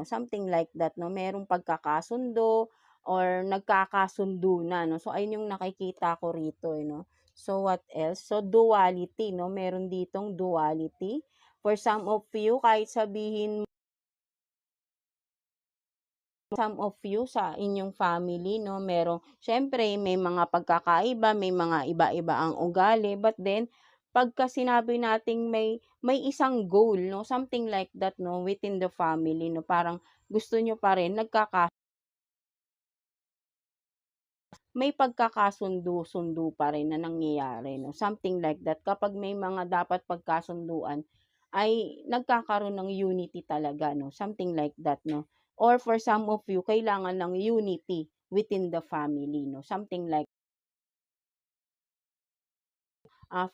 something like that 'no, merong pagkakasundo or nagkakasundo na 'no. So ayun yung nakikita ko rito, eh, 'no. So what else? So duality 'no, meron ditong duality. For some of you kahit sabihin some of you sa inyong family 'no, merong siyempre may mga pagkakaiba, may mga iba-iba ang ugali, but then pagka sinabi nating may isang goal 'no, something like that 'no, within the family 'no, parang gusto niyo pa rin may pagkakasundo-sundo pa rin na nangyayari 'no, something like that. Kapag may mga dapat pagkasunduan ay nagkakaroon ng unity talaga 'no, something like that 'no. Or for some of you kailangan ng unity within the family 'no, something like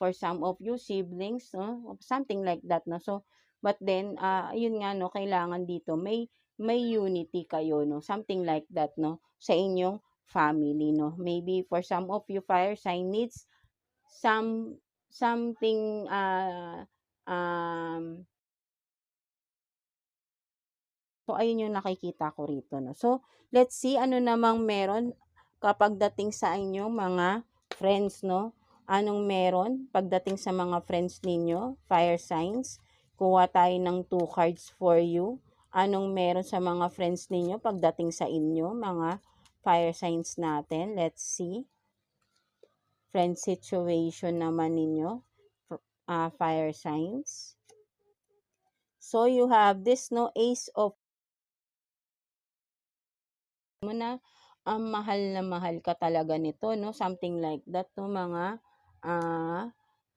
for some of you siblings 'no, something like that 'no. So, but then, yun nga 'no, kailangan dito may unity kayo 'no, something like that 'no, sa inyong family 'no. Maybe for some of you fire sign needs something, so ayun yung nakikita ko rito 'no. So, let's see ano namang meron kapag dating sa inyong mga friends 'no. Anong meron pagdating sa mga friends ninyo, fire signs? Kuha tayo ng 2 cards for you. Anong meron sa mga friends ninyo pagdating sa inyo, mga fire signs natin? Let's see. Friend situation naman ninyo, fire signs. So, you have this no, Ace of mo na, mahal na mahal ka talaga nito 'no, something like that 'no, mga,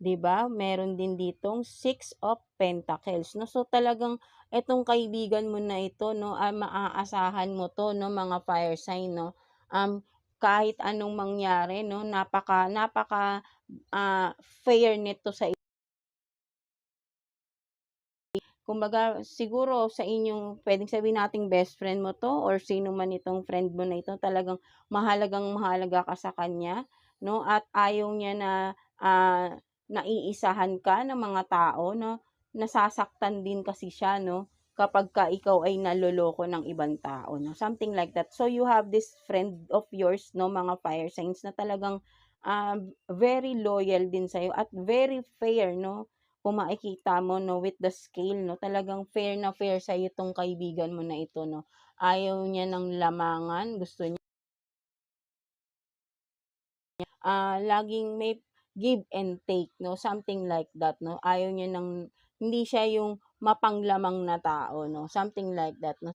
'di ba, meron din ditong 6 of Pentacles 'no. So, talagang etong kaibigan mo na ito 'no, maaasahan mo 'to 'no, mga fire sign 'no. Kahit anong mangyari 'no, napaka napaka, fair nito sa kumbaga siguro sa inyong puwedeng sabihin nating best friend mo 'to or sino man itong friend mo na ito, talagang mahalagang-mahalaga ka sa kanya 'no, at ayaw niya na, naiisahan ka ng mga tao 'no. Nasasaktan din kasi siya 'no, kapagka ikaw ay naloloko ng ibang tao 'no, something like that. So you have this friend of yours 'no, mga fire signs na talagang, very loyal din sa'yo at very fair 'no. Kung makikita mo 'no, with the scale 'no, talagang fair na fair sa'yo 'tong kaibigan mo na ito 'no. Ayaw niya ng lamangan, gusto niya, laging may give and take 'no, something like that 'no. Ayaw niya ng hindi siya yung mapanglamang na tao 'no, something like that 'no.